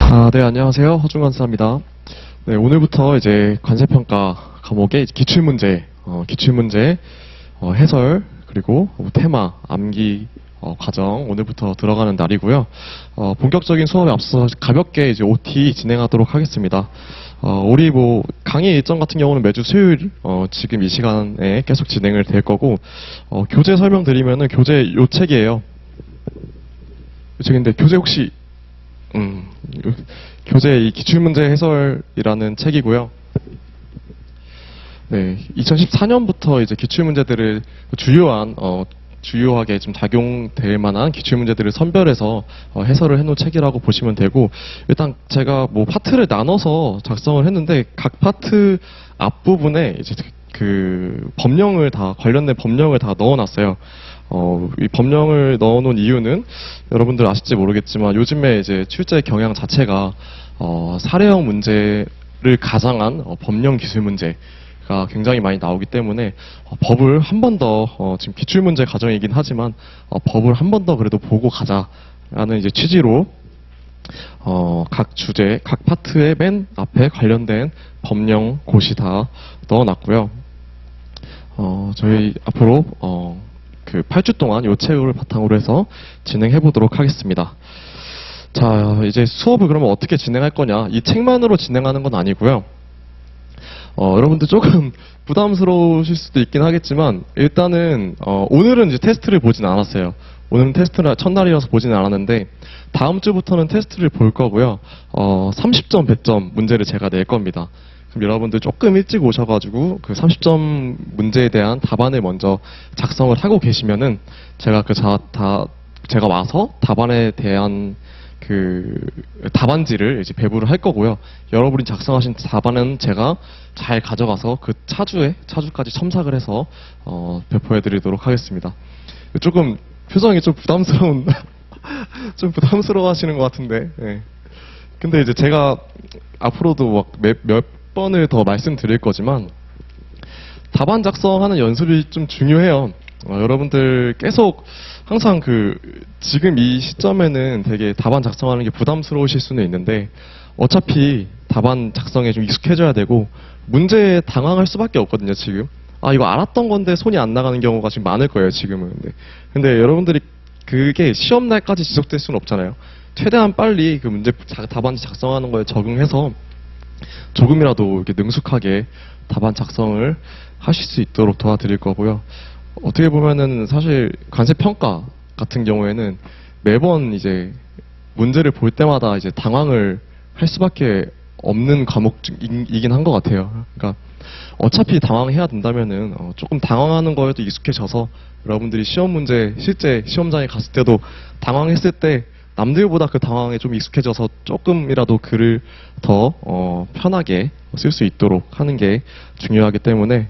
네, 안녕하세요. 허중관사입니다. 네, 오늘부터 이제 관세평가 과목의 기출문제, 해설, 그리고 테마, 암기, 과정, 오늘부터 들어가는 날이고요. 본격적인 수업에 앞서 가볍게 이제 OT 진행하도록 하겠습니다. 우리 강의 일정 같은 경우는 매주 수요일, 지금 이 시간에 계속 진행을 될 거고, 교재 설명드리면은 교재 요 책이에요. 요 책인데, 교재 혹시 교재 이 기출문제 해설이라는 책이고요. 네, 2014년부터 이제 기출문제들을 주요하게 좀 작용될 만한 기출문제들을 선별해서 해설을 해놓은 책이라고 보시면 되고, 일단 제가 파트를 나눠서 작성을 했는데 각 파트 앞부분에 이제 관련된 법령을 다 넣어놨어요. 이 법령을 넣어놓은 이유는 여러분들 아실지 모르겠지만 요즘에 이제 출제 경향 자체가 사례형 문제를 가장한 법령 기술 문제가 굉장히 많이 나오기 때문에 법을 한 번 더 지금 기출문제 과정이긴 하지만 법을 한 번 더 그래도 보고 가자라는 이제 취지로 각 주제, 각 파트의 맨 앞에 관련된 법령 고시 다 넣어놨고요. 저희 앞으로 그 8주 동안 이 책을 바탕으로 해서 진행해 보도록 하겠습니다. 자, 이제 수업을 그러면 어떻게 진행할 거냐? 이 책만으로 진행하는 건 아니고요. 여러분들 조금 부담스러우실 수도 있긴 하겠지만, 일단은, 오늘은 이제 테스트를 보진 않았어요. 오늘은 테스트를 첫날이라서 보진 않았는데, 다음 주부터는 테스트를 볼 거고요. 30점, 100점 문제를 제가 낼 겁니다. 그럼 여러분들 조금 일찍 오셔가지고 그 30점 문제에 대한 답안을 먼저 작성을 하고 계시면은 제가 제가 와서 답안에 대한 그 답안지를 이제 배부를 할 거고요. 여러분이 작성하신 답안은 제가 잘 가져가서 그 차주까지 첨삭을 해서 배포해드리도록 하겠습니다. 조금 표정이 좀 부담스러운 좀 부담스러워하시는 것 같은데. 네. 근데 이제 제가 앞으로도 몇 번을 더 말씀드릴 거지만 답안 작성하는 연습이 좀 중요해요. 여러분들 계속 항상 지금 이 시점에는 되게 답안 작성하는 게 부담스러우실 수는 있는데 어차피 답안 작성에 좀 익숙해져야 되고 문제에 당황할 수밖에 없거든요. 지금 이거 알았던 건데 손이 안 나가는 경우가 지금 많을 거예요. 지금은. 근데 여러분들이 그게 시험 날까지 지속될 수는 없잖아요. 최대한 빨리 그 문제 답안지 작성하는 거에 적응해서 조금이라도 이렇게 능숙하게 답안 작성을 하실 수 있도록 도와드릴 거고요. 어떻게 보면은 사실 관세평가 같은 경우에는 매번 이제 문제를 볼 때마다 이제 당황을 할 수밖에 없는 과목이긴 한 것 같아요. 그러니까 어차피 당황해야 된다면은 조금 당황하는 거에도 익숙해져서 여러분들이 시험 문제 실제 시험장에 갔을 때도 당황했을 때 남들보다 그 당황에 좀 익숙해져서 조금이라도 글을 더 편하게 쓸 수 있도록 하는 게 중요하기 때문에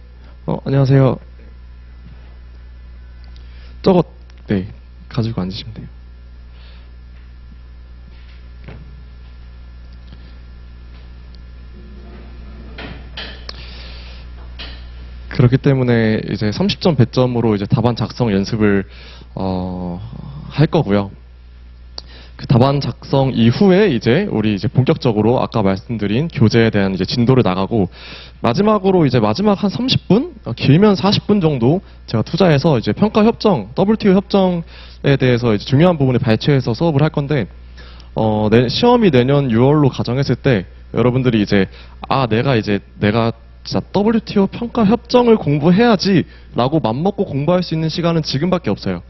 안녕하세요. 저거 네 가지고 앉으시면 돼요. 그렇기 때문에 이제 30점, 100점으로 이제 답안 작성 연습을 할 거고요. 그 답안 작성 이후에 이제 우리 이제 본격적으로 아까 말씀드린 교재에 대한 이제 진도를 나가고 마지막으로 이제 마지막 한 30분, 길면 40분 정도 제가 투자해서 이제 평가 협정, WTO 협정에 대해서 이제 중요한 부분을 발췌해서 수업을 할 건데 시험이 내년 6월로 가정했을 때 여러분들이 이제 내가 진짜 WTO 평가 협정을 공부해야지라고 맘먹고 공부할 수 있는 시간은 지금밖에 없어요.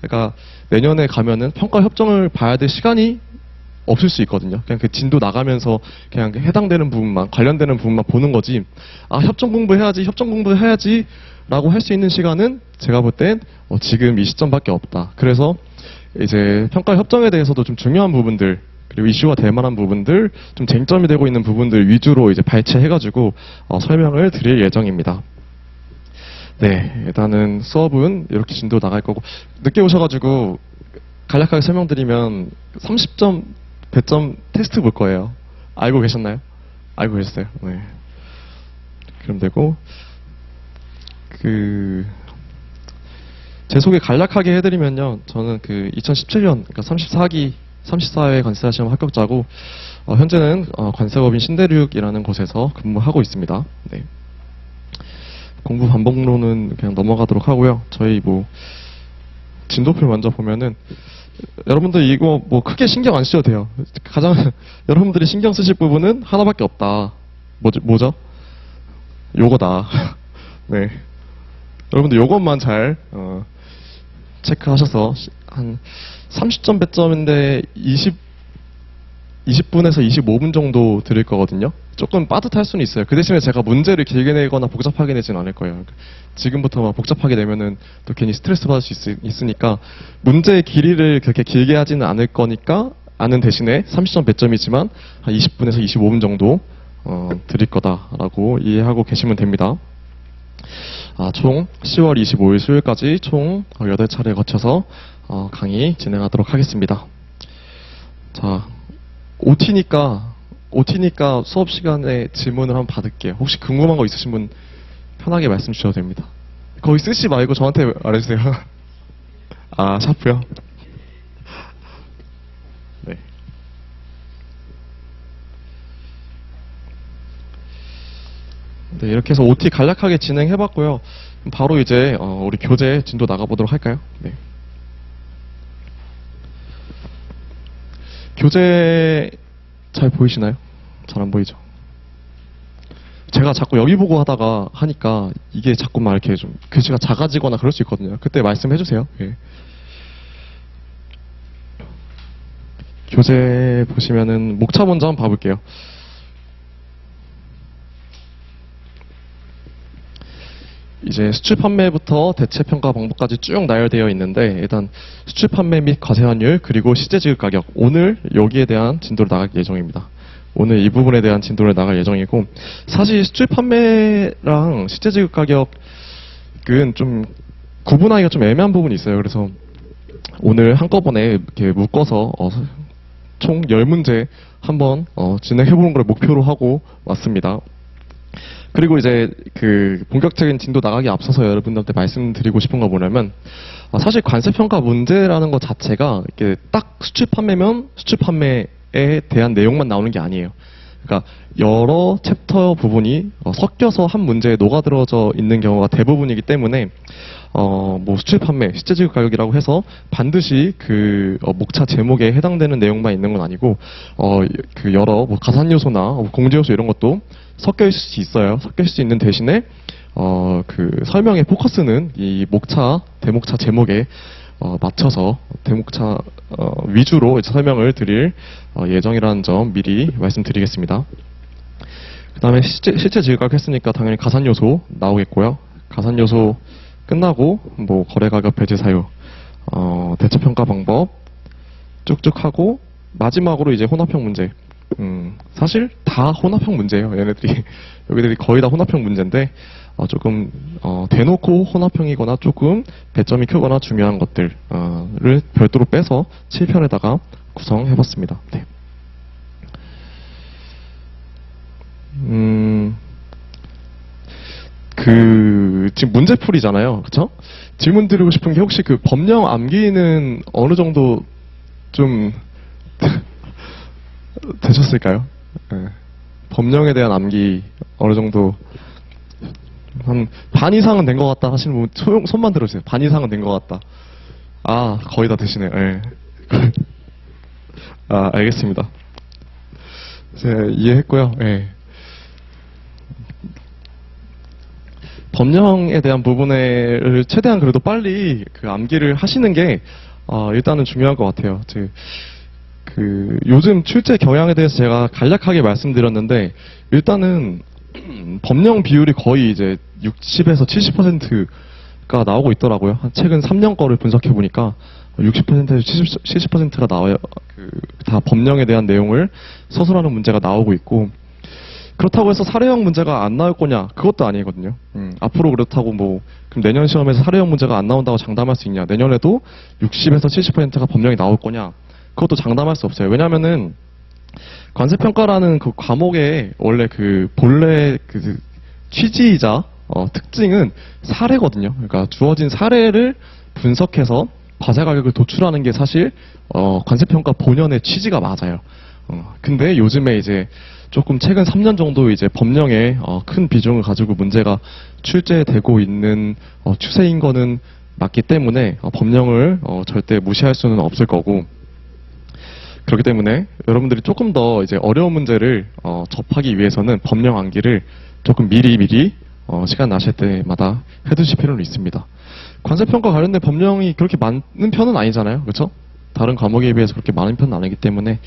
그러니까 내년에 가면은 평가 협정을 봐야 될 시간이 없을 수 있거든요. 그냥 그 진도 나가면서 그냥 해당되는 부분만, 관련되는 부분만 보는 거지. 협정 공부해야지 라고 할 수 있는 시간은 제가 볼 땐 지금 이 시점밖에 없다. 그래서 이제 평가 협정에 대해서도 좀 중요한 부분들, 그리고 이슈가 될 만한 부분들, 좀 쟁점이 되고 있는 부분들 위주로 이제 발췌해가지고 설명을 드릴 예정입니다. 네, 일단은 수업은 이렇게 진도 나갈 거고, 늦게 오셔가지고 간략하게 설명드리면 30점, 100점 테스트 볼 거예요. 알고 계셨나요? 알고 계셨어요? 네. 그럼 되고, 제 소개 간략하게 해드리면요. 저는 2017년, 그러니까 34회 관세사 시험 합격자고, 현재는 관세법인 신대륙이라는 곳에서 근무하고 있습니다. 네. 공부 반복론은 그냥 넘어가도록 하고요. 저희 뭐 진도표 먼저 보면은 여러분들 이거 뭐 크게 신경 안 쓰셔도 돼요. 가장 여러분들이 신경 쓰실 부분은 하나밖에 없다. 뭐죠? 요거다. 네. 여러분들 요것만 잘 체크하셔서 한 30점 배점인데 20분에서 25분 정도 드릴 거거든요. 조금 빠듯할 수는 있어요. 그 대신에 제가 문제를 길게 내거나 복잡하게 내지는 않을 거예요. 지금부터 막 복잡하게 내면은 또 괜히 스트레스 받을 수 있으니까 문제의 길이를 그렇게 길게 하지는 않을 거니까 아는 대신에 30점 배점이지만 한 20분에서 25분 정도 드릴 거다라고 이해하고 계시면 됩니다. 총 10월 25일 수요일까지 총 8차례 거쳐서 강의 진행하도록 하겠습니다. 자, OT니까 수업 시간에 질문을 한번 받을게요. 혹시 궁금한 거 있으신 분 편하게 말씀 주셔도 됩니다. 거기 쓰시 말고 저한테 말해주세요. 샤프요? 네. 네, 이렇게 해서 OT 간략하게 진행해봤고요. 바로 이제 우리 교재 진도 나가보도록 할까요? 네. 교재 잘 보이시나요? 잘 안 보이죠? 제가 자꾸 여기 보고 하니까 이게 자꾸만 이렇게 좀 글씨가 작아지거나 그럴 수 있거든요. 그때 말씀해 주세요. 예. 교재 보시면은 목차 먼저 한번 봐볼게요. 이제 수출 판매부터 대체 평가 방법까지 쭉 나열되어 있는데 일단 수출 판매 및 과세 환율 그리고 시제 지급 가격 오늘 여기에 대한 진도를 나갈 예정입니다. 오늘 이 부분에 대한 진도를 나갈 예정이고 사실 수출 판매랑 시제 지급 가격은 좀 구분하기가 좀 애매한 부분이 있어요. 그래서 오늘 한꺼번에 이렇게 묶어서 총 10문제 한번 진행해보는 걸 목표로 하고 왔습니다. 그리고 이제 그 본격적인 진도 나가기 앞서서 여러분들한테 말씀드리고 싶은 거 뭐냐면 사실 관세평가 문제라는 것 자체가 이렇게 딱 수출 판매면 수출 판매에 대한 내용만 나오는 게 아니에요. 그러니까 여러 챕터 부분이 섞여서 한 문제에 녹아들어져 있는 경우가 대부분이기 때문에 뭐 수출 판매, 시제 지급 가격이라고 해서 반드시 그 목차 제목에 해당되는 내용만 있는 건 아니고 그 여러 뭐 가산 요소나 공제 요소 이런 것도 섞여 있을 수 있어요. 섞여 있을 수 있는 대신에 그 설명의 포커스는 이 목차, 대목차 제목에 맞춰서 대목차 위주로 설명을 드릴 예정이라는 점 미리 말씀드리겠습니다. 그 다음에 실제 지급가격 했으니까 당연히 가산 요소 나오겠고요. 가산 요소 끝나고 뭐 거래가격 배제 사유, 대체 평가 방법 쭉쭉 하고 마지막으로 이제 혼합형 문제. 사실 다 혼합형 문제예요. 여기들이 거의 다 혼합형 문제인데 조금 대놓고 혼합형이거나 조금 배점이 크거나 중요한 것들을 별도로 빼서 7편에다가 구성해봤습니다. 네. 지금 문제풀이잖아요. 그쵸? 질문 드리고 싶은 게 혹시 그 법령 암기는 어느 정도 좀 되셨을까요? 네. 법령에 대한 암기 어느 정도 한 반 이상은 된 것 같다 하시는 분 손만 들어주세요. 반 이상은 된 것 같다. 거의 다 되시네요. 네. 알겠습니다. 제가 이해했고요. 네. 법령에 대한 부분을 최대한 그래도 빨리 그 암기를 하시는 게 일단은 중요한 것 같아요. 요즘 출제 경향에 대해서 제가 간략하게 말씀드렸는데 일단은 법령 비율이 거의 이제 60에서 70%가 나오고 있더라고요. 최근 3년 거를 분석해 보니까 60%에서 70%가 나와요. 다 법령에 대한 내용을 서술하는 문제가 나오고 있고 그렇다고 해서 사례형 문제가 안 나올 거냐? 그것도 아니거든요. 앞으로 그렇다고 그럼 내년 시험에서 사례형 문제가 안 나온다고 장담할 수 있냐? 내년에도 60에서 70%가 법령이 나올 거냐? 그것도 장담할 수 없어요. 왜냐면은 관세평가라는 그 과목의 원래 본래 취지이자 특징은 사례거든요. 그러니까 주어진 사례를 분석해서 과세 가격을 도출하는 게 사실 관세평가 본연의 취지가 맞아요. 근데 요즘에 이제 조금 최근 3년 정도 이제 법령에 큰 비중을 가지고 문제가 출제되고 있는 추세인 거는 맞기 때문에 법령을 절대 무시할 수는 없을 거고, 그렇기 때문에 여러분들이 조금 더 이제 어려운 문제를 접하기 위해서는 법령 암기를 조금 미리 시간 나실 때마다 해두실 필요는 있습니다. 관세평가 관련된 법령이 그렇게 많은 편은 아니잖아요, 그렇죠? 다른 과목에 비해서 그렇게 많은 편은 아니기 때문에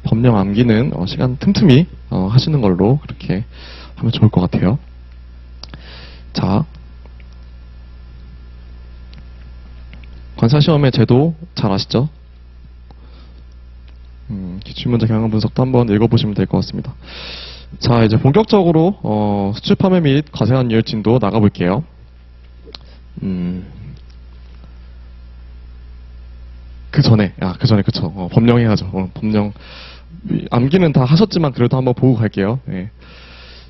법령 암기는 시간 틈틈이 하시는 걸로 그렇게 하면 좋을 것 같아요. 자, 관사시험의 제도 잘 아시죠? 기출문제 경향 분석도 한번 읽어보시면 될 것 같습니다. 자, 이제 본격적으로 수출 판매 및 과세 환율 진도 나가볼게요. 그쵸. 법령 해야죠. 법령. 암기는 다 하셨지만 그래도 한번 보고 갈게요. 예.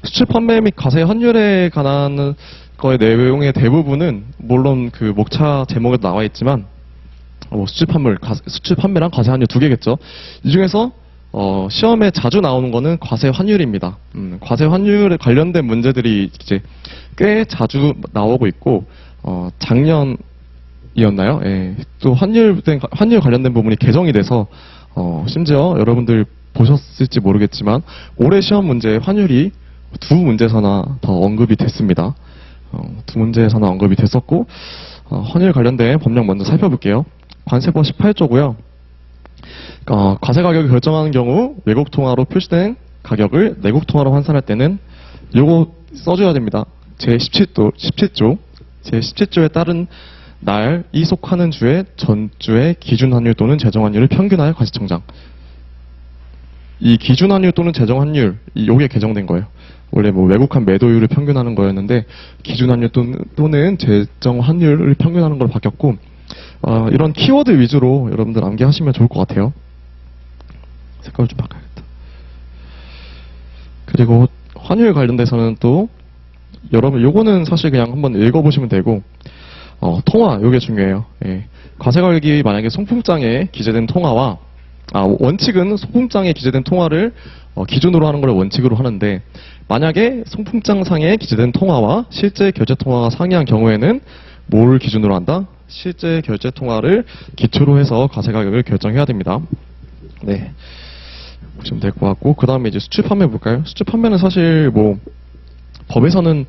수출 판매 및 과세 환율에 관한 거의 내용의 대부분은 물론 그 목차 제목에도 나와 있지만 수출 판매랑 과세 환율 두 개겠죠. 이 중에서 시험에 자주 나오는 거는 과세 환율입니다. 과세 환율에 관련된 문제들이 이제 꽤 자주 나오고 있고 작년이었나요? 예. 또 환율 관련된 부분이 개정이 돼서 심지어 여러분들 보셨을지 모르겠지만 올해 시험 문제 환율이 두 문제서나 더 언급이 됐습니다. 두 문제에서나 언급이 됐었고, 환율 관련된 법령 먼저 살펴볼게요. 관세법 18조고요. 과세 가격을 결정하는 경우 외국 통화로 표시된 가격을 내국 통화로 환산할 때는 요거 써줘야 됩니다. 제17조에 따른 날 이 속하는 주의 전주의 기준 환율 또는 재정 환율을 평균하여 과세청장. 이 기준 환율 또는 재정 환율, 요게 개정된 거예요. 원래 뭐 외국한 매도율을 평균하는 거였는데 기준 환율 또는 재정 환율을 평균하는 걸로 바뀌었고, 이런 키워드 위주로 여러분들 암기하시면 좋을 것 같아요. 색깔을 좀 바꿔야겠다. 그리고 환율 관련돼서는 또 여러분 요거는 사실 그냥 한번 읽어보시면 되고, 통화 요게 중요해요. 예. 과세 가격이 만약에 송품장에 기재된 통화와 원칙은 송품장에 기재된 통화를 기준으로 하는 걸 원칙으로 하는데, 만약에 송품장상에 기재된 통화와 실제 결제 통화가 상이한 경우에는 뭘 기준으로 한다? 실제 결제 통화를 기초로 해서 과세 가격을 결정해야 됩니다. 네, 보시면 될 것 같고, 그 다음에 이제 수출 판매 볼까요? 수출 판매는 사실 뭐 법에서는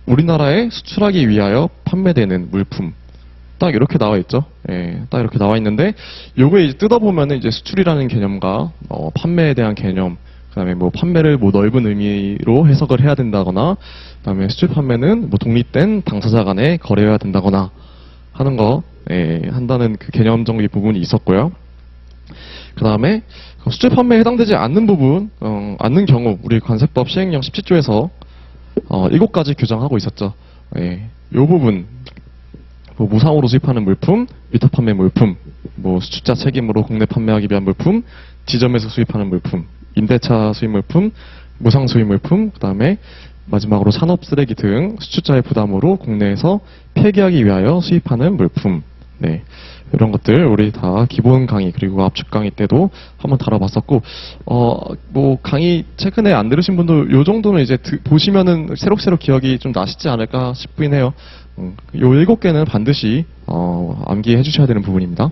우리나라에 수출하기 위하여 판매되는 물품, 딱 이렇게 나와 있죠. 예, 딱 이렇게 나와 있는데, 요거에 이제 뜯어보면 이제 수출이라는 개념과 판매에 대한 개념, 그다음에 뭐 판매를 뭐 넓은 의미로 해석을 해야 된다거나, 그다음에 수출 판매는 뭐 독립된 당사자 간에 거래해야 된다거나 하는 거, 한다는 그 개념적인 부분이 있었고요. 그다음에 수출 판매에 해당되지 않는 부분, 않는 경우 우리 관세법 시행령 17조에서 7가지 규정하고 있었죠. 요 부분, 뭐 무상으로 수입하는 물품, 위탁 판매 물품, 뭐 수출자 책임으로 국내 판매하기 위한 물품, 지점에서 수입하는 물품, 임대차 수입 물품, 무상 수입 물품, 그 다음에 마지막으로 산업 쓰레기 등 수출자의 부담으로 국내에서 폐기하기 위하여 수입하는 물품. 네, 이런 것들 우리 다 기본 강의 그리고 압축 강의 때도 한번 다뤄봤었고, 뭐 강의 최근에 안 들으신 분들 요 정도는 이제 보시면은 새록새록 기억이 좀 나시지 않을까 싶긴 해요. 요 7개는 반드시 암기해 주셔야 되는 부분입니다.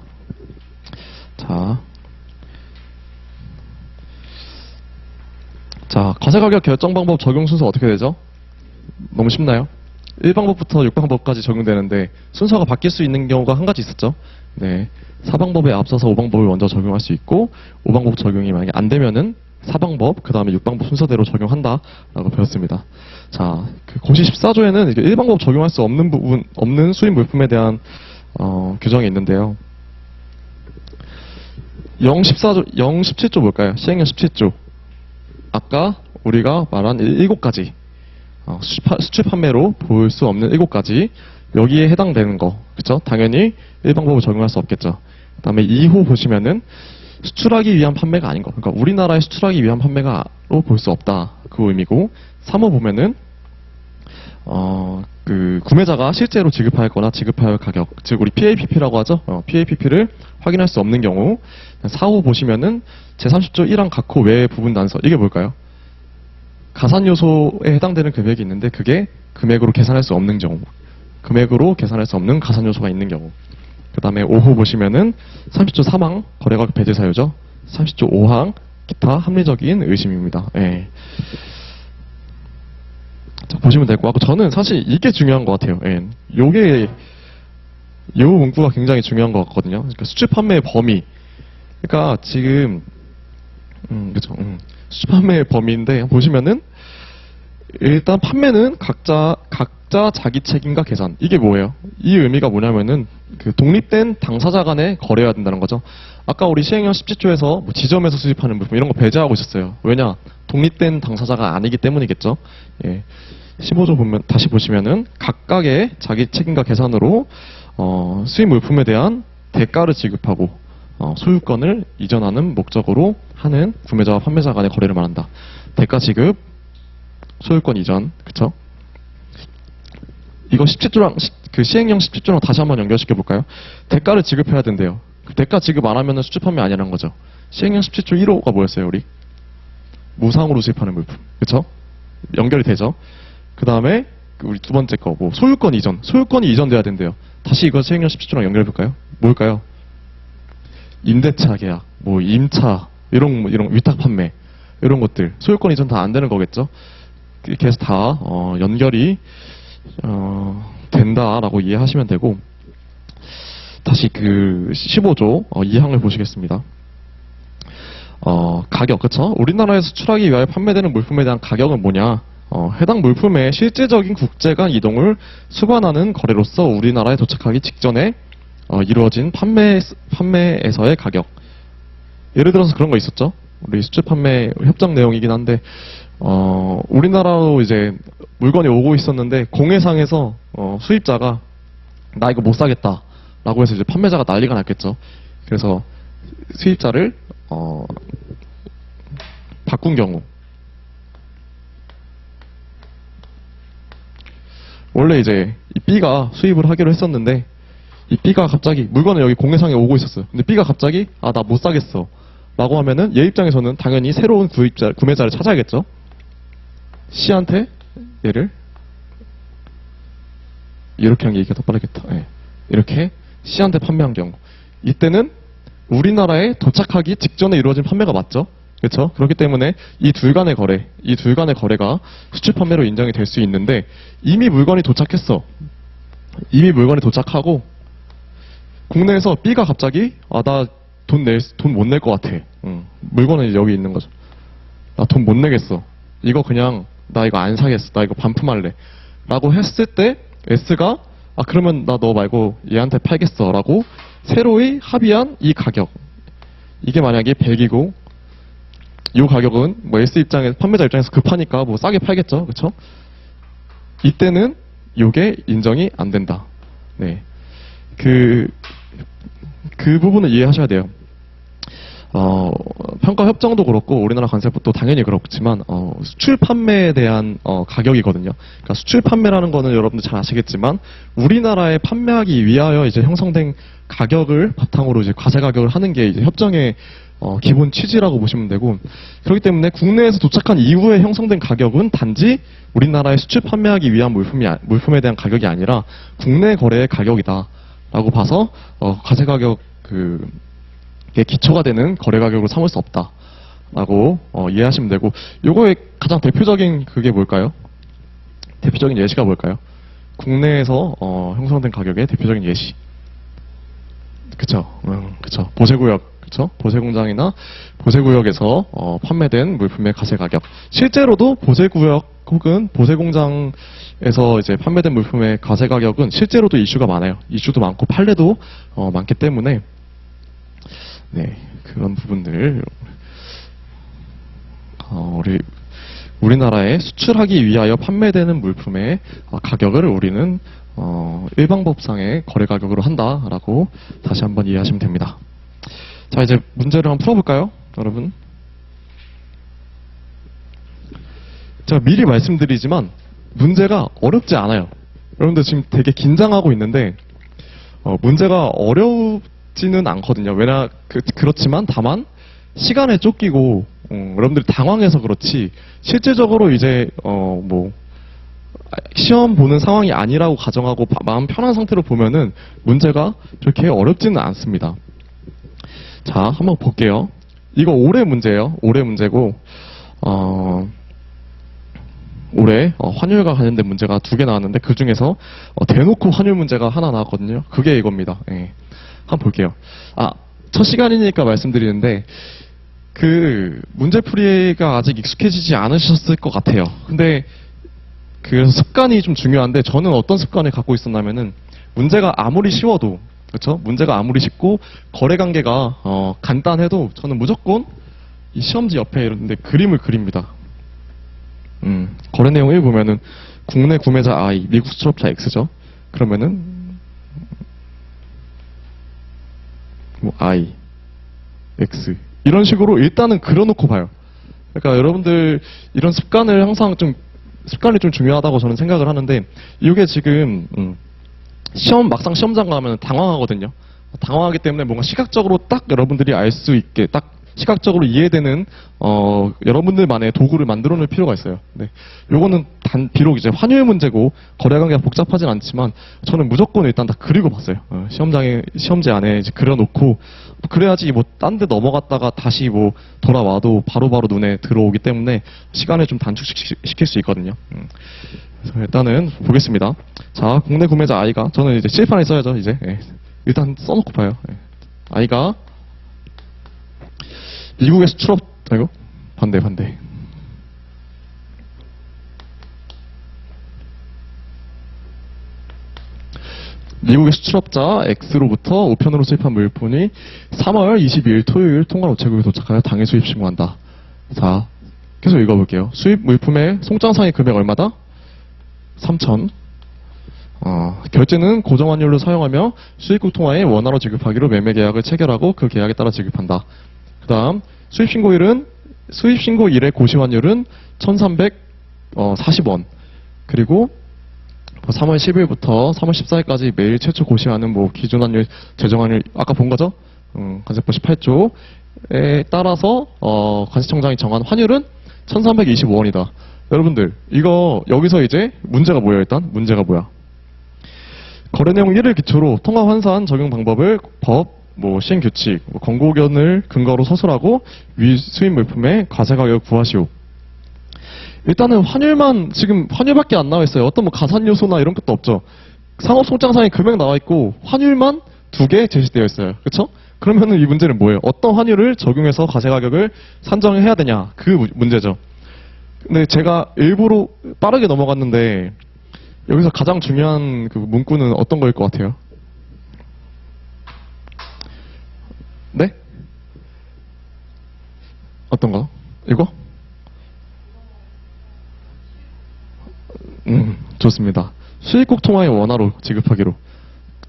자, 과세가격 결정 방법 적용 순서 어떻게 되죠? 너무 쉽나요? 1방법부터 6방법까지 적용되는데 순서가 바뀔 수 있는 경우가 한 가지 있었죠. 네, 4방법에 앞서서 5방법을 먼저 적용할 수 있고, 5방법 적용이 만약에 안 되면은 4방법, 그 다음에 6방법 순서대로 적용한다라고 배웠습니다. 자, 그 공시 14조에는 1방법 적용할 수 없는 수입 물품에 대한 규정이 있는데요. 017조 볼까요? 시행령 17조. 아까 우리가 말한 7가지 수출 판매로 볼 수 없는 7가지, 여기에 해당되는 거, 그쵸? 당연히 1방법을 적용할 수 없겠죠. 그 다음에 2호 보시면은 수출하기 위한 판매가 아닌 거, 그러니까 우리나라에 수출하기 위한 판매가로 볼 수 없다, 그 의미고, 3호 보면은 그 구매자가 실제로 지급할 거나 지급할 가격, 즉 우리 PAPP라고 하죠. PAPP를 확인할 수 없는 경우, 사후 보시면은 제30조 1항 각호 외의 부분 단서, 이게 뭘까요? 가산 요소에 해당되는 금액이 있는데 그게 금액으로 계산할 수 없는 경우, 금액으로 계산할 수 없는 가산 요소가 있는 경우. 그 다음에 5호 보시면은 30조 3항 거래가격 배제 사유죠. 30조 5항 기타 합리적인 의심입니다. 예. 자, 보시면 될 것 같고, 저는 사실 이게 중요한 것 같아요. 예. 요게 요 문구가 굉장히 중요한 것 같거든요. 그러니까 수출 판매의 범위. 그러니까 지금 그죠. 수출 판매의 범위인데 보시면은 일단 판매는 각자 자기 책임과 계산. 이게 뭐예요? 이 의미가 뭐냐면은 그 독립된 당사자 간에 거래해야 된다는 거죠. 아까 우리 시행령 17조에서 뭐 지점에서 수집하는 물품 이런 거 배제하고 있었어요. 왜냐? 독립된 당사자가 아니기 때문이겠죠. 예. 15조 보면 다시 보시면은 각각의 자기 책임과 계산으로 수입 물품에 대한 대가를 지급하고 소유권을 이전하는 목적으로 하는 구매자와 판매자 간의 거래를 말한다. 대가 지급, 소유권 이전, 그쵸? 이거 17조랑 그 시행령 17조랑 다시 한번 연결시켜 볼까요? 대가를 지급해야 된대요. 그 대가 지급 안 하면은 수출 판매 아니라는 거죠. 시행령 17조 1호가 뭐였어요, 우리? 무상으로 수입하는 물품, 그쵸? 연결이 되죠. 그 다음에 우리 두 번째 거 뭐 소유권 이전, 소유권이 이전돼야 된대요. 다시 이거 시행령 17조랑 연결해 볼까요? 뭘까요? 임대차 계약, 뭐 임차 이런 위탁 판매 이런 것들 소유권 이전 다 안 되는 거겠죠. 이렇게 해서 다 연결이 된다라고 이해하시면 되고, 다시 그 15조 2항을 보시겠습니다. 가격, 그쵸? 우리나라에서 수출하기 위하여 판매되는 물품에 대한 가격은 뭐냐? 해당 물품의 실제적인 국제 간 이동을 수반하는 거래로서 우리나라에 도착하기 직전에 이루어진 판매에서의 가격. 예를 들어서 그런 거 있었죠? 우리 수출 판매 협정 내용이긴 한데, 우리나라로 이제 물건이 오고 있었는데, 공해상에서 수입자가 나 이거 못 사겠다 라고 해서 이제 판매자가 난리가 났겠죠. 그래서 수입자를 바꾼 경우, 원래 이제 이 B가 수입을 하기로 했었는데 이 B가 갑자기 물건을 여기 공해상에 오고 있었어요. 근데 B가 갑자기 나 못 사겠어 라고 하면은 얘 입장에서는 당연히 새로운 구매자를 찾아야겠죠. C한테 얘를 이렇게 한 게 이게 더 빠르겠다. 네. 이렇게 C한테 판매한 경우, 이때는 우리나라에 도착하기 직전에 이루어진 판매가 맞죠? 그렇죠? 그렇기 때문에 이 둘 간의 거래가 수출 판매로 인정이 될 수 있는데, 이미 물건이 도착했어. 이미 물건이 도착하고 국내에서 B가 갑자기 나 돈 못 낼 것 같아. 물건은 여기 있는 거죠. 나 돈 못 내겠어. 이거 그냥 나 이거 안 사겠어. 나 이거 반품할래. 라고 했을 때 S가 그러면 나 너 말고 얘한테 팔겠어 라고 새로이 합의한 이 가격, 이게 만약에 100이고 이 가격은 뭐 판매자 입장에서 급하니까 뭐 싸게 팔겠죠. 그쵸? 이때는 요게 인정이 안 된다. 네. 그 부분을 이해하셔야 돼요. 평가 협정도 그렇고 우리나라 관세법도 당연히 그렇지만 수출 판매에 대한 가격이거든요. 그러니까 수출 판매라는 거는 여러분들 잘 아시겠지만 우리나라에 판매하기 위하여 이제 형성된 가격을 바탕으로 이제 과세 가격을 하는 게 이제 협정의 기본 취지라고 보시면 되고, 그렇기 때문에 국내에서 도착한 이후에 형성된 가격은 단지 우리나라에 수출 판매하기 위한 물품에 대한 가격이 아니라 국내 거래의 가격이다라고 봐서 과세 가격 이게 기초가 되는 거래 가격으로 삼을 수 없다라고 이해하시면 되고, 요거의 가장 대표적인 그게 뭘까요? 대표적인 예시가 뭘까요? 국내에서 형성된 가격의 대표적인 예시. 그쵸? 그쵸. 보세구역, 그쵸? 보세공장이나 보세구역에서 판매된 물품의 과세 가격. 실제로도 보세구역 혹은 보세공장에서 이제 판매된 물품의 과세 가격은 실제로도 이슈가 많아요. 이슈도 많고 판례도 많기 때문에, 네, 그런 부분들 우리나라에 수출하기 위하여 판매되는 물품의 가격을 우리는 일방법상의 거래 가격으로 한다라고 다시 한번 이해하시면 됩니다. 자, 이제 문제를 한번 풀어볼까요, 여러분? 제가 미리 말씀드리지만 문제가 어렵지 않아요. 여러분들 지금 되게 긴장하고 있는데 문제가 어렵지는 않거든요. 그렇지만 다만 시간에 쫓기고 여러분들이 당황해서 그렇지 실질적으로 이제 시험 보는 상황이 아니라고 가정하고 마음 편한 상태로 보면은 문제가 그렇게 어렵지는 않습니다. 자, 한번 볼게요. 이거 올해 문제예요. 올해 문제고 올해 환율과 관련된 문제가 2개 나왔는데 그 중에서 대놓고 환율 문제가 하나 나왔거든요. 그게 이겁니다. 예. 한번 볼게요. 첫 시간이니까 말씀드리는데 그 문제풀이가 아직 익숙해지지 않으셨을 것 같아요. 근데 그래서 습관이 좀 중요한데 저는 어떤 습관을 갖고 있었냐면은 문제가 아무리 쉬워도 그렇죠? 문제가 아무리 쉽고 거래 관계가 간단해도 저는 무조건 이 시험지 옆에 이런데 그림을 그립니다. 거래 내용 1 보면은 국내 구매자 I, 미국 수출업자 X죠. 그러면은 I, X 이런 식으로 일단은 그려놓고 봐요. 그러니까 여러분들 이런 습관을 항상 습관이 좀 중요하다고 저는 생각을 하는데 이게 지금 막상 시험장 가면 당황하거든요. 당황하기 때문에 뭔가 시각적으로 딱 여러분들이 알 수 있게 딱 시각적으로 이해되는 여러분들만의 도구를 만들어 놓을 필요가 있어요. 네. 요거는 비록 이제 환율 문제고 거래 관계가 복잡하진 않지만 저는 무조건 일단 다 그리고 봤어요. 시험지 안에 이제 그려놓고 그래야지 딴 데 넘어갔다가 다시 돌아와도 바로바로 눈에 들어오기 때문에 시간을 좀 단축시킬 수 있거든요. 그래서 일단은 보겠습니다. 자, 국내 구매자 I가 저는 이제 실판에 써야죠. 이제 일단 써놓고 봐요. I가 미국의 반대. 미국의 수출업자 X로부터 우편으로 수입한 물품이 3월 22일 토요일 통관 우체국에 도착하여 당일 수입 신고한다. 자, 계속 읽어볼게요. 수입 물품의 송장상의 금액 얼마다? 3,000. 결제는 고정환율로 사용하며 수입국 통화에 원화로 지급하기로 매매 계약을 체결하고 그 계약에 따라 지급한다. 그 다음 수입신고일의 고시환율은 1,340원. 그리고 3월 10일부터 3월 14일까지 매일 최초 고시하는 기준환율, 제정환율 아까 본 거죠? 관세법 18조에 따라서 관세청장이 정한 환율은 1,325원이다. 여러분들 여기서 이제 문제가 뭐예요? 일단 문제가 뭐야? 거래 내용 1을 기초로 통화 환산 적용 방법을 시행규칙, 권고견을 근거로 서술하고 위 수입 물품의 과세 가격을 구하시오. 일단은 지금 환율밖에 안 나와 있어요. 어떤 가산 요소나 이런 것도 없죠. 상업 송장상에 금액 나와 있고 환율만 2개 제시되어 있어요. 그렇죠? 그러면은 이 문제는 뭐예요? 어떤 환율을 적용해서 과세 가격을 산정해야 되냐? 그 문제죠. 근데 제가 일부러 빠르게 넘어갔는데 여기서 가장 중요한 그 문구는 어떤 거일 것 같아요? 네? 어떤 거? 이거? 좋습니다. 수입국 통화의 원화로 지급하기로.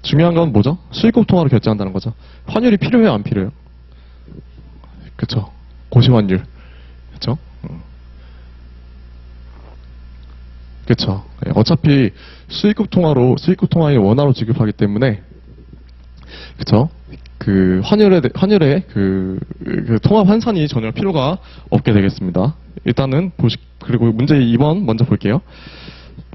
중요한 건 뭐죠? 수입국 통화로 결제한다는 거죠. 환율이 필요해요, 안 필요해요? 그쵸. 고시환율. 그쵸? 그쵸. 어차피 수입국 통화의 원화로 지급하기 때문에, 그쵸? 그 환율의 그 통화 환산이 전혀 필요가 없게 되겠습니다. 일단은 그리고 문제 2번 먼저 볼게요.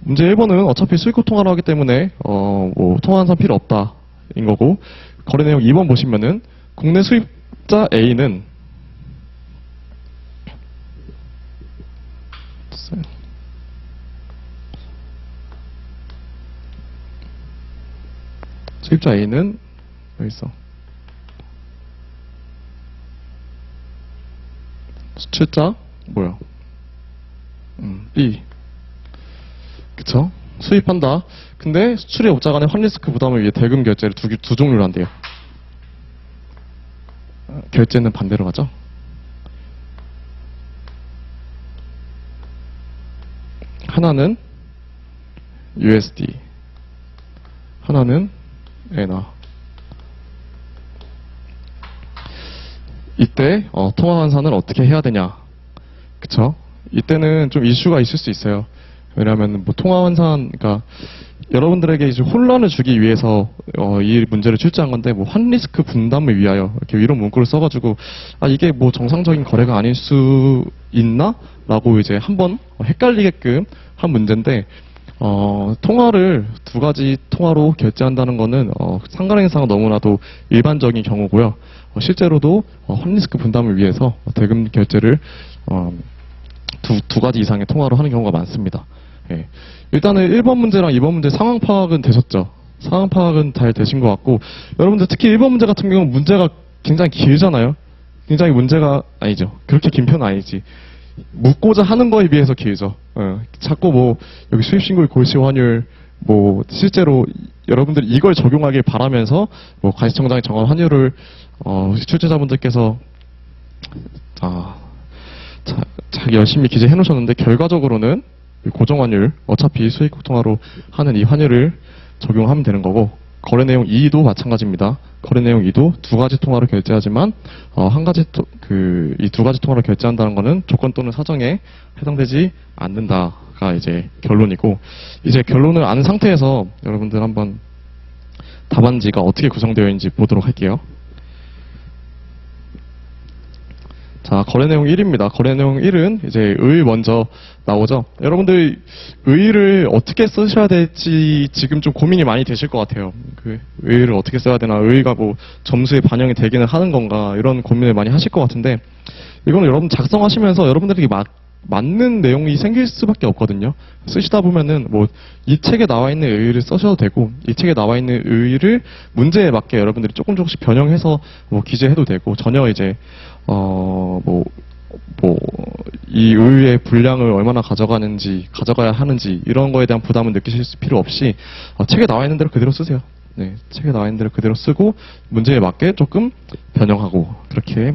문제 1번은 어차피 수입국 통화로 하기 때문에 통화 환산 필요 없다인 거고, 거래 내용 2번 보시면은 국내 수입자 A는 수입자 A는 여기 있어. 수출자 뭐야? B. 그쵸? 수입한다. 근데 수출의 업자 간의 환리스크 부담을 위해 대금 결제를 두 종류로 한대요. 결제는 반대로 가죠. 하나는 USD, 하나는 엔화. 이때 통화 환산을 어떻게 해야 되냐? 그쵸? 이때는 좀 이슈가 있을 수 있어요. 왜냐하면 뭐 통화 환산, 그러니까 여러분들에게 이제 혼란을 주기 위해서 이 문제를 출제한 건데 뭐 환리스크 분담을 위하여 이렇게 이런 문구를 써가지고 아 이게 뭐 정상적인 거래가 아닐 수 있나라고 이제 한번 헷갈리게끔 한 문제인데 통화를 두 가지 통화로 결제한다는 거는 상가행상 너무나도 일반적인 경우고요. 실제로도 환리스크 분담을 위해서 대금 결제를 두 가지 이상의 통화로 하는 경우가 많습니다. 예. 일단은 1번 문제랑 2번 문제 상황 파악은 되셨죠? 상황 파악은 잘 되신 것 같고, 여러분들 특히 1번 문제 같은 경우는 문제가 굉장히 길잖아요? 굉장히 문제가 아니죠. 그렇게 긴 편은 아니지. 묻고자 하는 거에 비해서 길죠. 자꾸 뭐, 여기 수입신고의 골시 환율, 뭐, 실제로 여러분들이 이걸 적용하길 바라면서, 뭐, 과시청장이 정한 환율을, 출제자분들께서, 자기 열심히 기재해 놓으셨는데, 결과적으로는 고정환율, 어차피 수익국 통화로 하는 이 환율을 적용하면 되는 거고, 거래 내용 2도 마찬가지입니다. 거래 내용 2도 두 가지 통화로 결제하지만 이 두 가지 통화로 결제한다는 것은 조건 또는 사정에 해당되지 않는다가 이제 결론이고, 이제 결론을 아는 상태에서 여러분들 한번 답안지가 어떻게 구성되어 있는지 보도록 할게요. 자, 거래 내용 1입니다. 거래 내용 1은 이제 의 먼저 나오죠. 여러분들 의를 어떻게 쓰셔야 될지 지금 좀 고민이 많이 되실 것 같아요. 그 의를 어떻게 써야 되나, 의가 뭐 점수에 반영이 되기는 하는 건가, 이런 고민을 많이 하실 것 같은데, 이거는 여러분 작성하시면서 여러분들에게 맞는 내용이 생길 수밖에 없거든요. 쓰시다 보면은 뭐 이 책에 나와 있는 의의를 써셔도 되고, 이 책에 나와 있는 의의를 문제에 맞게 여러분들이 조금씩 변형해서 뭐 기재해도 되고, 전혀 이제 이 의의의 분량을 얼마나 가져가야 하는지 이런 거에 대한 부담을 느끼실 필요 없이 책에 나와 있는 대로 그대로 쓰세요. 네, 책에 나와 있는 대로 그대로 쓰고 문제에 맞게 조금 변형하고 그렇게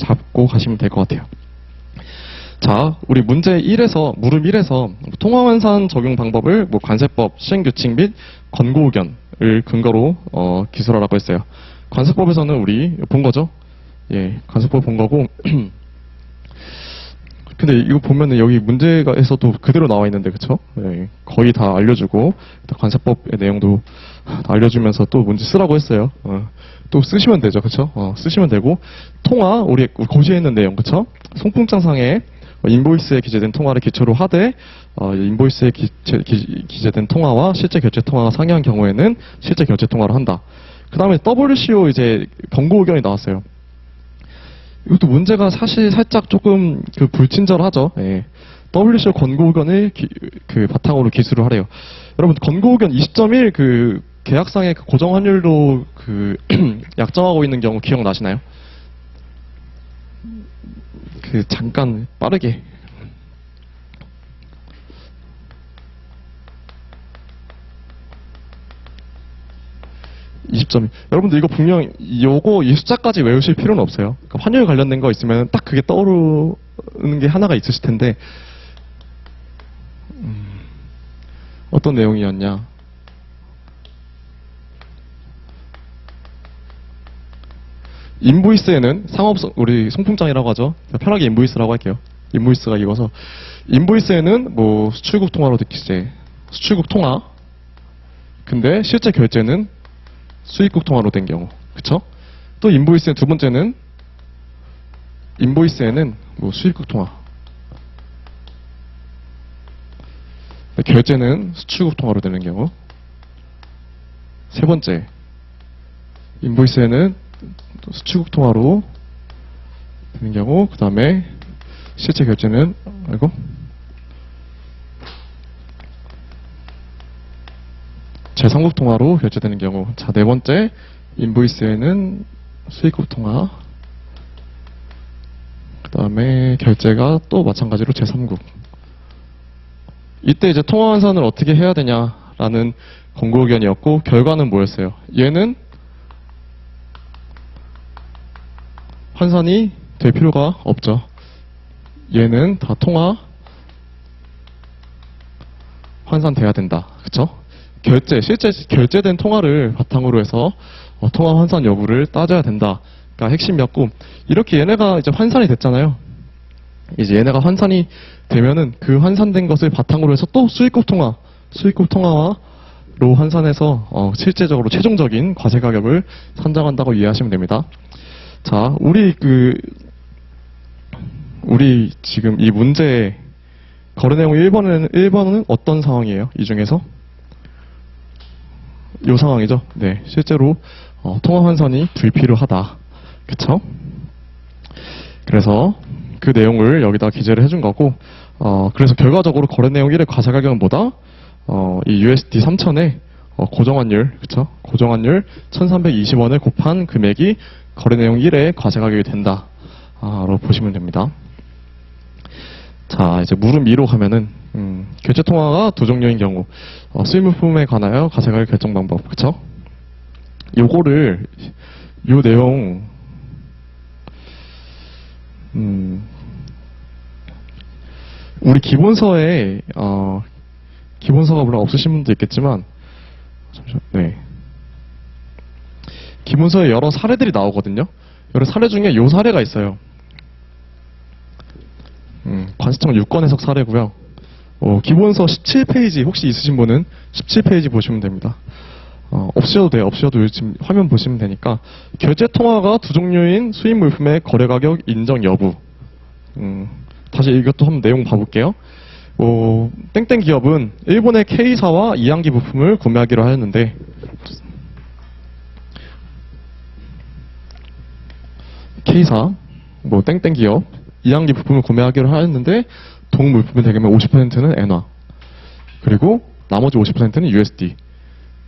잡고 가시면 될 것 같아요. 자, 우리 문제 1에서, 물음 1에서 통화환산 적용 방법을 뭐 관세법, 시행규칙 및 권고의견을 근거로 기술하라고 했어요. 관세법에서는 우리 본 거죠? 예, 관세법 본 거고. 근데 이거 보면은 여기 문제가에서도 그대로 나와 있는데, 그쵸? 예, 거의 다 알려주고, 관세법의 내용도 다 알려주면서 또 문제 쓰라고 했어요. 또 쓰시면 되죠, 그쵸? 쓰시면 되고, 통화, 우리 고시에 있는 내용, 그쵸? 송풍장상에 인보이스에 기재된 통화를 기초로 하되, 인보이스에 기재된 통화와 실제 결제 통화가 상이한 경우에는 실제 결제 통화를 한다. 그 다음에 WCO 이제 권고 의견이 나왔어요. 이것도 문제가 사실 살짝 조금 불친절하죠. 예. WCO 권고 의견을 바탕으로 기술을 하래요. 여러분, 권고 의견 20.1 계약상의 고정 환율로 약정하고 있는 경우 기억나시나요? 잠깐 빠르게. 여러분들 이거 분명 이 숫자까지 외우실 필요는 없어요. 그러니까 환율 관련된 거 있으면 딱 그게 떠오르는 게 하나가 있으실 텐데, 어떤 내용이었냐. 인보이스에는 우리 송풍장이라고 하죠. 편하게 인보이스라고 할게요. 인보이스가 이거서, 인보이스에는 뭐 수출국 통화로 기재, 수출국 통화. 근데 실제 결제는 수입국 통화로 된 경우, 그쵸? 또 인보이스의 두 번째는, 인보이스에는 뭐 수입국 통화, 결제는 수출국 통화로 되는 경우. 세 번째, 인보이스에는 수출국 통화로 되는 경우. 그 다음에 실제 결제는 제3국 통화로 결제되는 경우. 자, 네 번째, 인보이스에는 수입국 통화, 그 다음에 결제가 또 마찬가지로 제3국. 이때 이제 통화 환산을 어떻게 해야 되냐라는 권고 의견이었고, 결과는 뭐였어요? 얘는 환산이 될 필요가 없죠. 얘는 다 통화 환산돼야 된다. 그쵸? 실제 결제된 통화를 바탕으로 해서 통화 환산 여부를 따져야 된다가 핵심이었고, 이렇게 얘네가 이제 환산이 됐잖아요. 이제 얘네가 환산이 되면은 그 환산된 것을 바탕으로 해서 또 수익급 통화로 환산해서 실제적으로 최종적인 과세 가격을 산정한다고 이해하시면 됩니다. 자, 우리 지금 이 문제 거래 내용 1번은 어떤 상황이에요? 이 중에서? 이 상황이죠. 네, 실제로 통화 환산이 불필요하다. 그쵸? 그래서 그 내용을 여기다 기재를 해준 거고, 그래서 결과적으로 거래 내용 1의 과세 가격은 뭐다? 이 USD 3,000에 고정환율, 그쵸? 고정환율 1,320원을 곱한 금액이 거래 내용 1의 과세 가격이 된다. 라고 보시면 됩니다. 자, 이제 물음 2로 가면은, 결제 통화가 두 종류인 경우, 수입 물품에 관하여 과세 가격 결정 방법, 그쵸? 요 내용, 우리 기본서에, 기본서가 물론 없으신 분도 있겠지만, 잠시만, 네. 기본서에 여러 사례들이 나오거든요. 여러 사례 중에 요 사례가 있어요. 관세청 6권 해석 사례고요. 기본서 17페이지 혹시 있으신 분은 17페이지 보시면 됩니다. 없으셔도 돼요. 없으셔도 지금 화면 보시면 되니까 결제 통화가 두 종류인 수입 물품의 거래 가격 인정 여부. 다시 이것도 한번 내용 봐볼게요. 땡땡 기업은 일본의 K사와 이항기 부품을 구매하기로 하였는데 K사, 땡땡 기업, 이항기 부품을 구매하기로 하였는데 동 물품의 대금의 50%는 엔화, 그리고 나머지 50%는 USD.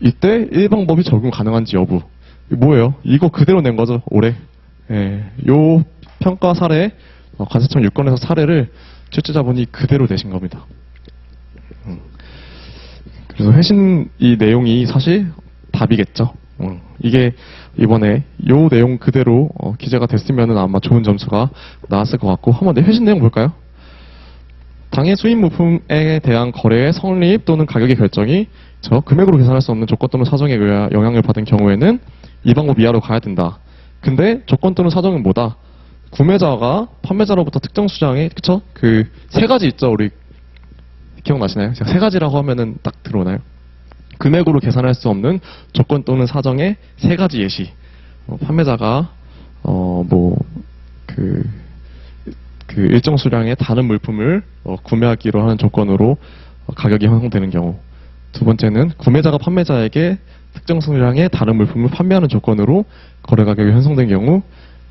이때 1방법이 적용 가능한지 여부. 뭐예요? 이거 그대로 낸 거죠, 올해. 예, 요 평가 사례, 관세청 6건에서 사례를 출제자분이 그대로 내신 겁니다. 그래서 회신 이 내용이 사실 답이겠죠. 이게 이번에 요 내용 그대로 기재가 됐으면 아마 좋은 점수가 나왔을 것 같고, 한번 회신 내용 볼까요? 당해 수입 물품에 대한 거래의 성립 또는 가격의 결정이 금액으로 계산할 수 없는 조건 또는 사정에 의해 영향을 받은 경우에는 이 방법 이하로 가야 된다. 근데 조건 또는 사정은 뭐다? 구매자가 판매자로부터 특정 수량의, 그쵸? 그 세 가지 있죠, 우리 기억나시나요? 제가 세 가지라고 하면은 딱 들어오나요? 금액으로 계산할 수 없는 조건 또는 사정의 세 가지 예시. 판매자가 그 일정 수량의 다른 물품을 구매하기로 하는 조건으로 가격이 형성되는 경우. 두 번째는 구매자가 판매자에게 특정 수량의 다른 물품을 판매하는 조건으로 거래 가격이 형성된 경우.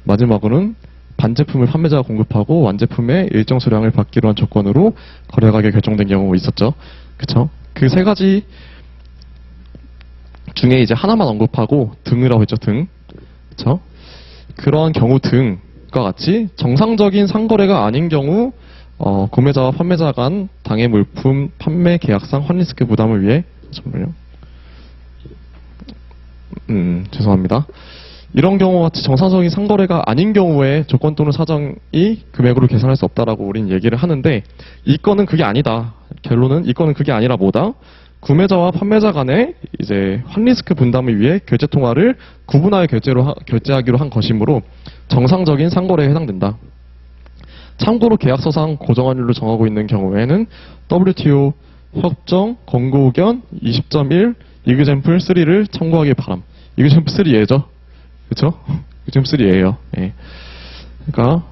마지막으로는 반제품을 판매자가 공급하고 완제품의 일정 수량을 받기로 한 조건으로 거래 가격이 결정된 경우가 있었죠. 그쵸? 그 세 가지 중에 이제 하나만 언급하고 등이라고 했죠, 등. 그쵸? 그러한 경우 등과 같이 정상적인 상거래가 아닌 경우 구매자와 판매자 간 당해 물품 판매 계약상 환리스크 부담을 위해 잠깐만요. 죄송합니다. 이런 경우 같이 정상적인 상거래가 아닌 경우에 조건 또는 사정이 금액으로 계산할 수 없다라고 우린 얘기를 하는데, 이 건은 그게 아니다. 결론은 이 건은 그게 아니라 뭐다? 구매자와 판매자 간의 이제 환리스크 분담을 위해 결제 통화를 구분하여 결제하기로 한 것이므로 정상적인 상거래에 해당된다. 참고로 계약서상 고정환율로 정하고 있는 경우에는 WTO 협정 권고 의견 20.1 이그젬플 3를 참고하기 바람. 이그젬플 3예죠. 그쵸? 이그젬플 3예요. 예. 그러니까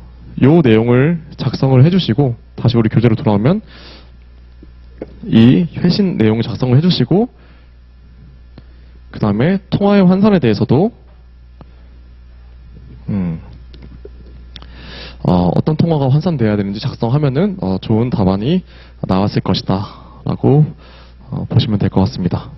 요 내용을 작성을 해주시고, 다시 우리 교재로 돌아오면 이 회신 내용 작성을 해주시고, 그 다음에 통화의 환산에 대해서도 어떤 통화가 환산돼야 되는지 작성하면은 좋은 답안이 나왔을 것이다 라고 보시면 될 것 같습니다.